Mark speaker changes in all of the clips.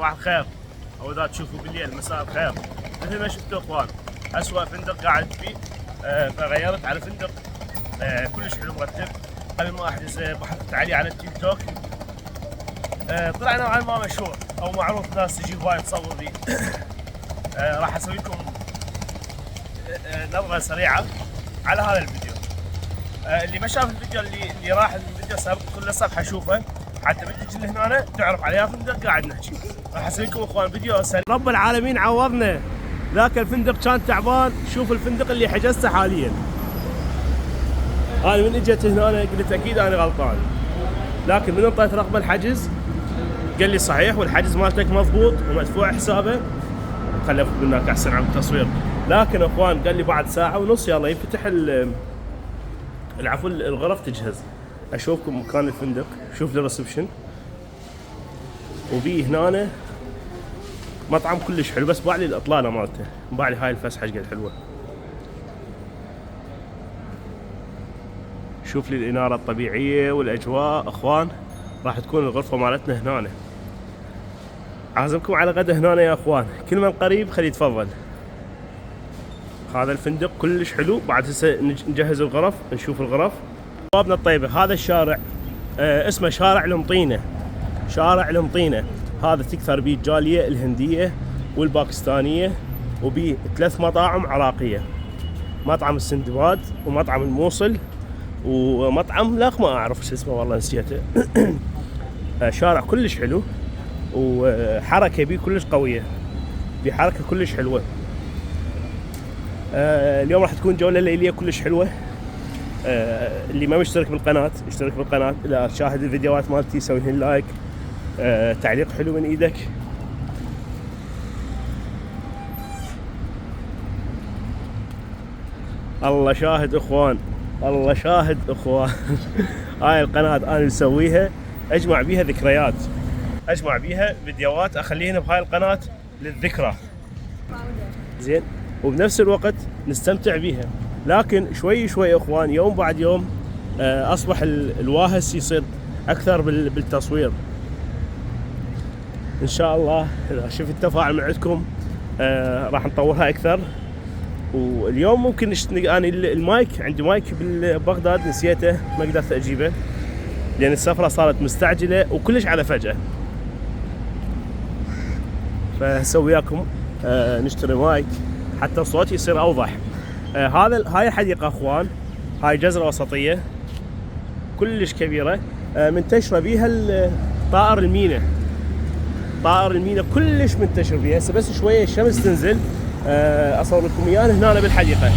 Speaker 1: صباح الخير او اذا تشوفوا بالليل مساء الخير. مثل ما شفتوا اخوان اسوأ فندق قاعد فيه. فغيرت على فندق كلش حلو مرتب. قبل ما احجز بحثت عليه على التيك توك. طلع نوعا ما مشهور او معروف، ناس تجي هواي تصور فيه. راح اسوي لكم نظرة سريعة على هذا الفيديو. اللي ما شاف الفيديو اللي راح الفيديو سابق كل الصفحة شوفه حتى بتجي هنا تعرف عليها فندق قاعد نحكي. راح اسوي لكم اخوان فيديو سريع. رب العالمين عوضنا، ذاك الفندق كان تعبان. شوف الفندق اللي حجزته حاليا. انا من اجيت هنا قلت اكيد انا غلطان، لكن من انطيت رقم الحجز قال لي صحيح والحجز مالتك مضبوط ومدفوع حسابه. خلف منك احسن عن التصوير. لكن اخوان قال لي بعد ساعة ونص يلا يفتح العفو الغرف تجهز. اشوفكم مكان الفندق، شوف الريسبشن، وبيه هنا مطعم كلش حلو، بس باعلي الاطلاله مالته، باعلي هاي الفسحه ايش قد حلوه. شوف لي الاناره الطبيعيه والاجواء اخوان. راح تكون الغرفه مالتنا هنا. عازمكم على غدا هنا يا اخوان، كل من قريب خلي يتفضل. هذا الفندق كلش حلو. بعد هسه نجهز الغرف، نشوف الغرف. شبابنا الطيبه، هذا الشارع اسمه شارع المطينه. شارع المطينه هذا تكثر به الجاليه الهنديه والباكستانيه، وبيه 3 مطاعم عراقيه، مطعم السندباد ومطعم الموصل ومطعم لا ما اعرف شو اسمه والله نسيته. شارع كلش حلو وحركه بيه كلش قويه، بحركه كلش حلوه. اليوم راح تكون جوله ليليه كلش حلوه. اللي ما مشترك بالقناه اشترك بالقناه، اذا تشاهد الفيديوهات مالتي سوي لي لايك، تعليق حلو من ايدك. الله شاهد اخوان، الله شاهد اخوان. هاي القناه انا مسويها اجمع بيها ذكريات، اجمع بيها فيديوهات اخليهن بهاي القناه للذكرى. زين، وبنفس الوقت نستمتع بيها. لكن شوي شوي اخوان، يوم بعد يوم اصبح الواهس يصير اكثر بالتصوير. ان شاء الله اذا شفت التفاعل من عندكم راح نطورها اكثر. واليوم ممكن انا المايك عندي مايك ببغداد نسيته، ما قدرت اجيبه لان السفره صارت مستعجله وكلش على فجاه. فهسه وياكم نشتري مايك حتى الصوت يصير اوضح. هاي حديقه اخوان، هاي جزره وسطيه كلش كبيره، منتشره بيها طائر المينا. طائر المينا كلش منتشر بيها. هسه بس شويه الشمس تنزل اصور لكم اياه هنا بالحديقه،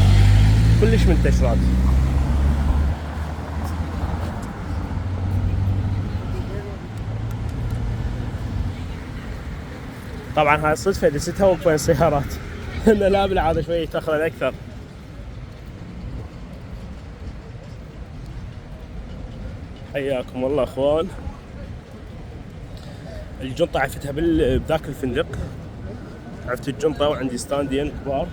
Speaker 1: كلش منتشرات. طبعا هاي صدفه دستها وقفين سيارات. لا بالعاده شويه تاخذ اكثر. حياكم الله اخوان. الجنطه عفتها بذاك الفندق، عفت الجنطه وعندي ستاندين كبار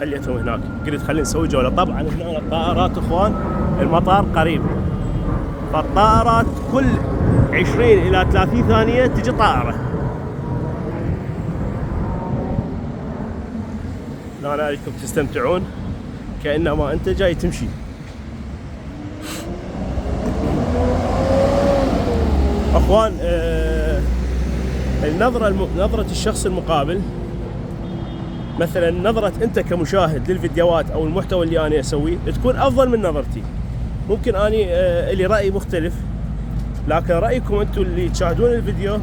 Speaker 1: خليتهم هناك. قلت خلينا نسوي جوله. طبعا هنا الطائرات اخوان المطار قريب، فالطائرات كل 20 الى 30 ثانيه تجي طائره. انا اريدكم تستمتعون كانما انت جاي تمشي. اخوان نظرة الشخص المقابل، مثلا نظرة انت كمشاهد للفيديوهات او المحتوى اللي انا اسويه تكون افضل من نظرتي. ممكن اني لي راي مختلف، لكن رايكم انتم اللي تشاهدون الفيديو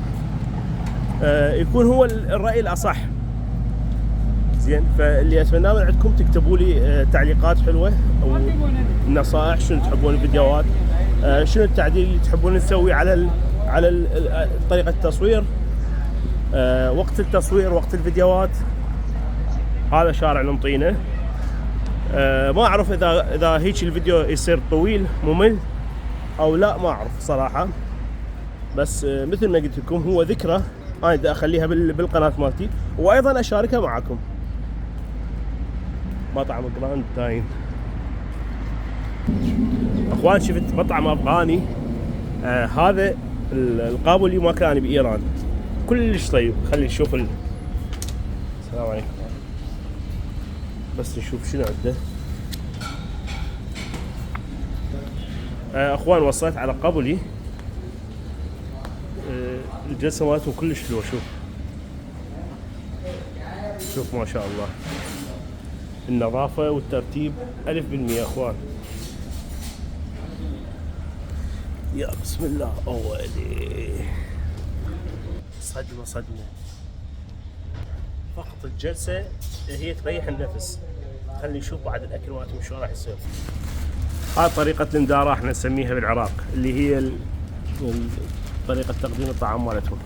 Speaker 1: يكون هو الراي الاصح. زين، فاللي اتمناه من عندكم تكتبوا لي تعليقات حلوه او نصائح، شنو تحبون الفيديوهات، شنو التعديل اللي تحبون نسوي على طريقه التصوير، وقت التصوير، وقت الفيديوهات. هذا شارع المطينه. ما اعرف اذا هيك الفيديو يصير طويل ممل او لا، ما اعرف صراحه، بس مثل ما قلت لكم هو ذكرى انا بدي اخليها بالقناه مالتي وايضا اشاركها معكم. مطعم جراند تاين اخوان، شفت مطعم افغاني. هذا القابلي ما كان بايران، كلش طيب. خلي نشوف السلام عليكم. بس نشوف شنو عنده. اخوان وصلت على قبلي. الجلسه مالتهم كلش حلوه. شوف ما شاء الله النظافه والترتيب 1000% اخوان. يا بسم الله. اولي صدمه. فقط الجلسه هي تريح النفس. خلينا نشوف بعد الاكل مالتهم شو راح يصير. هاي طريقه الانداره احنا نسميها بالعراق، اللي هي طريقه تقديم الطعام مالتهم.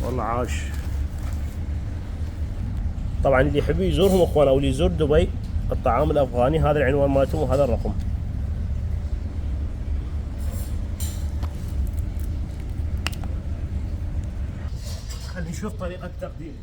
Speaker 1: والله عاش. طبعا اللي يحب يزورهم اخوان او اللي يزور دبي، الطعام الافغاني هذا العنوان مالتهم وهذا الرقم. خلينا نشوف طريقه التقديم.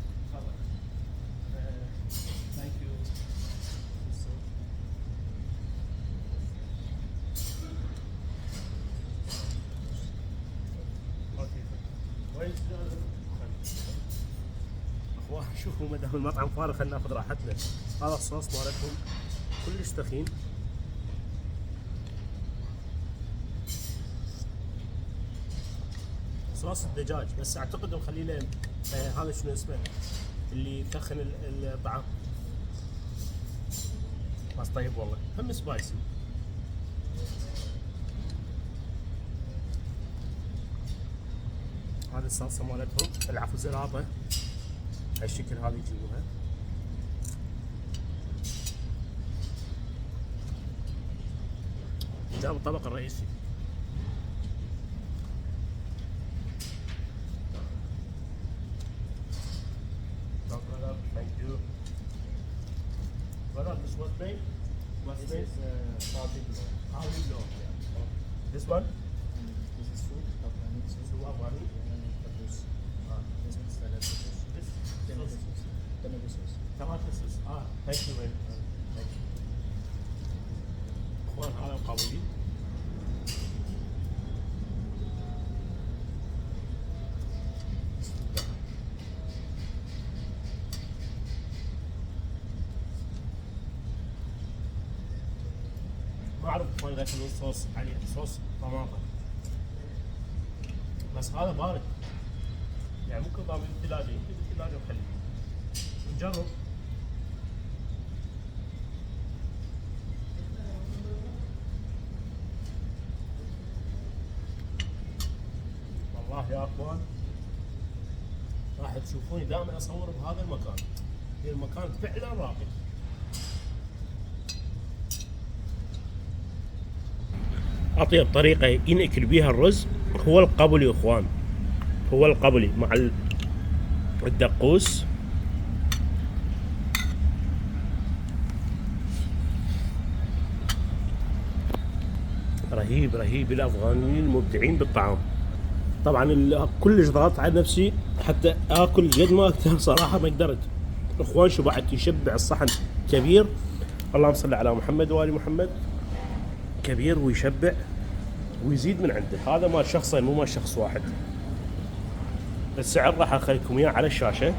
Speaker 1: اخوان شوفوا ما دام المطعم فارغ خلينا ناخذ راحتنا. هذا الصوص مالتهم كلش ثخين. صوص الدجاج بس اعتقد مخلي له هذا شنو اسمه اللي يثخن الطعام. بس طيب والله هم سبايسي. هذه الصلصه مالتهم العفو زلاطه هالشكل هذه يجيبوها. جاب الطبق الرئيسي. Thank you. Brother, this was made? This is Saudi block. Saudi block, yeah. This one?
Speaker 2: This is soup, Afghani soup.
Speaker 1: Soup Afghani?
Speaker 2: This is salad sauce.
Speaker 1: This
Speaker 2: Tomato
Speaker 1: sauce.
Speaker 2: sauce. Tomato sauce.
Speaker 1: Tomato sauce. Thank you very much. Thank you. اخوان هذا القابلي. ما اعرف اخوان اذا كان الصوص عليه صوص طماطم. بس هذا بارد. يعني ممكن ضامن الثلاجه، يمكن الثلاجه وخليه. نجرب. والله يا اخوان راح تشوفوني دائما اصور بهذا المكان. المكان فعلا راقي. اطيب طريقه ينأكل بيها الرز هو القبلي يا اخوان. هو القبلي مع الدقوس. رهيب رهيب. الافغانيين مبدعين بالطعام. طبعا كلش ضغطت على نفسي حتى اكل قد ما اقدر صراحه ما قدرت. اخوان شبعت يشبع الصحن كبير. اللهم صل على محمد وال محمد. كبير ويشبع ويزيد من عنده. هذا مال شخصين مو مال شخص واحد. السعر راح اخليكم اياه على الشاشه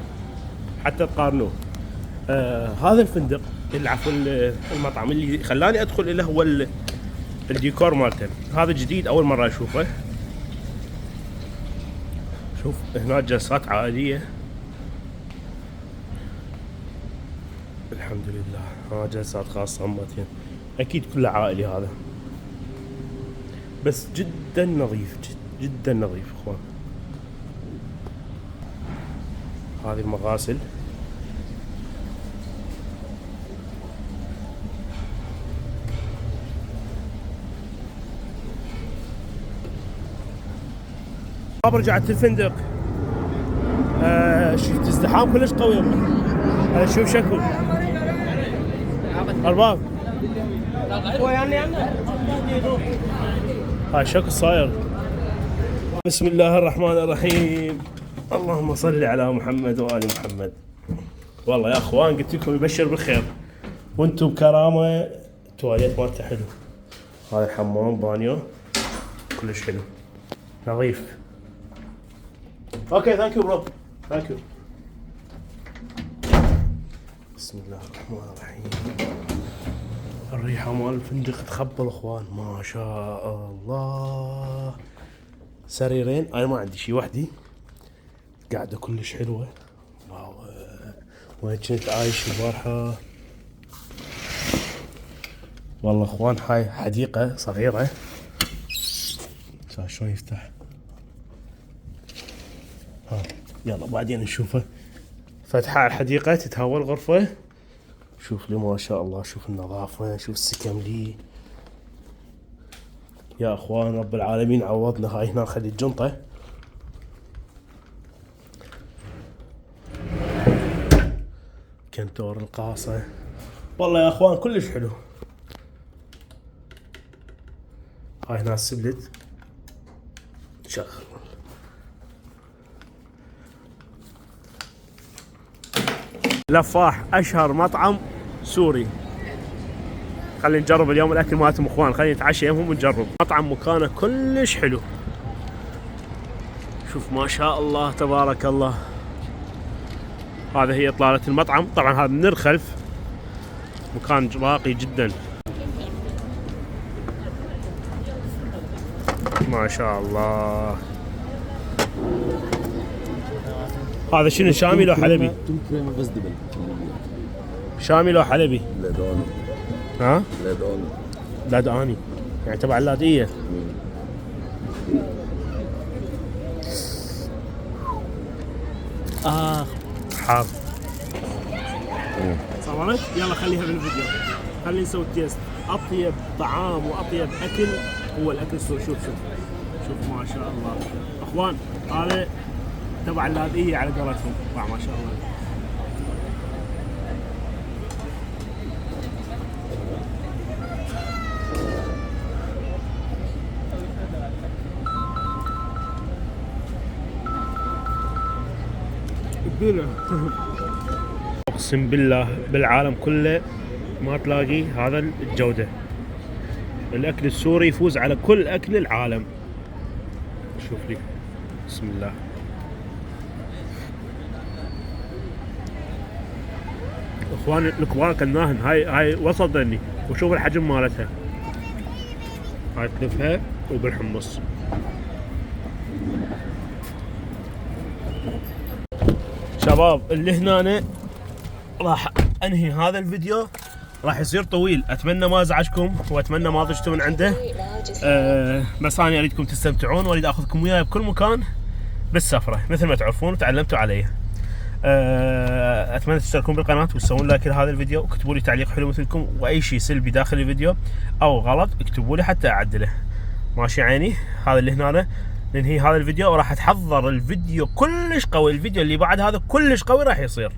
Speaker 1: حتى تقارنوه. هذا الفندق العفو المطعم اللي خلاني ادخل له هو الديكور مالته. هذا جديد اول مره اشوفه. شوف هناك جلسات عائليه. الحمد لله. جلسات خاصه مرتين. اكيد كله عائلي هذا. بس جدا نظيف. جدا نظيف اخوان. هذه المغاسل. رجعت الفندق. شفت ازدحام كلش قوي. شوف شكل ارباب. هاي شكل صاير. بسم الله الرحمن الرحيم. اللهم صل على محمد وآل محمد. والله يا اخوان قلت لكم يبشر بالخير وانتم بكرامه. التواليت مالته حلو. هذا الحمام بانيو كلش حلو نظيف. اوكي ثانك يو برو ثانك يو. بسم الله الرحمن الرحيم. الريحة مال الفندق تخبل اخوان ما شاء الله. سريرين انا ما عندي شي وحدي. قاعدة كلش حلوة. واو وين كنت عايش البارحة. والله اخوان هاي حديقة صغيرة. شايف شلون يفتح. ها يلا بعدين نشوفه. فتحة على الحديقة تتهوى الغرفة. شوف لي ما شاء الله شوف النظافة شوف السكن لي. يا اخوان رب العالمين عوضنا. هاي هنا نخلي الجنطة. كنتور القاصة. والله يا اخوان كلش حلو. هاي هنا السبلت. شغل. لفاح اشهر مطعم سوري. خلينا نجرب اليوم الاكل مالتهم اخوان. خلينا نتعشى يمهم ونجرب. مطعم مكانه كلش حلو. شوف ما شاء الله تبارك الله. هذا هي اطلالة المطعم. طبعا هذا من الخلف. مكان راقي جدا ما شاء الله. هذا شنو شامي لو حلبي؟ شامي لو حلبي؟
Speaker 3: لاداني.
Speaker 1: ها؟
Speaker 3: لاداني.
Speaker 1: لاداني يعني تبع اللادية. حار. صورت؟ يلا خليها بالفيديو. خلينا نسوي تيست. اطيب طعام واطيب اكل هو الاكل السوري. شوف ما شاء الله اخوان. هذا تبع اللادية على قولتهم. ما شاء الله. اقسم بالله بالعالم كله ما تلاقي هذا الجودة. الاكل السوري يفوز على كل اكل العالم. شوف لي بسم الله. اخوان الكبار كناهن. هاي وسط ذني وشوف الحجم مالتها. هاي تلفها وبالحمص. شباب اللي هنا راح انهي هذا الفيديو. راح يصير طويل. اتمنى ما ازعجكم واتمنى ما ضجتوا من عنده. بس انا اريدكم تستمتعون واريد اخذكم وياي بكل مكان بالسفره مثل ما تعرفون وتعلمتوا علي. اتمنى تشتركون بالقناه وتسوون لايك لهذا الفيديو وكتبوا لي تعليق حلو مثلكم. واي شيء سلبي داخل الفيديو او غلط اكتبوا لي حتى اعدله. ماشي عيني. هذا اللي هنا ننهي هذا الفيديو وراح اتحضر الفيديو كلش قوي. الفيديو اللي بعد هذا كلش قوي راح يصير.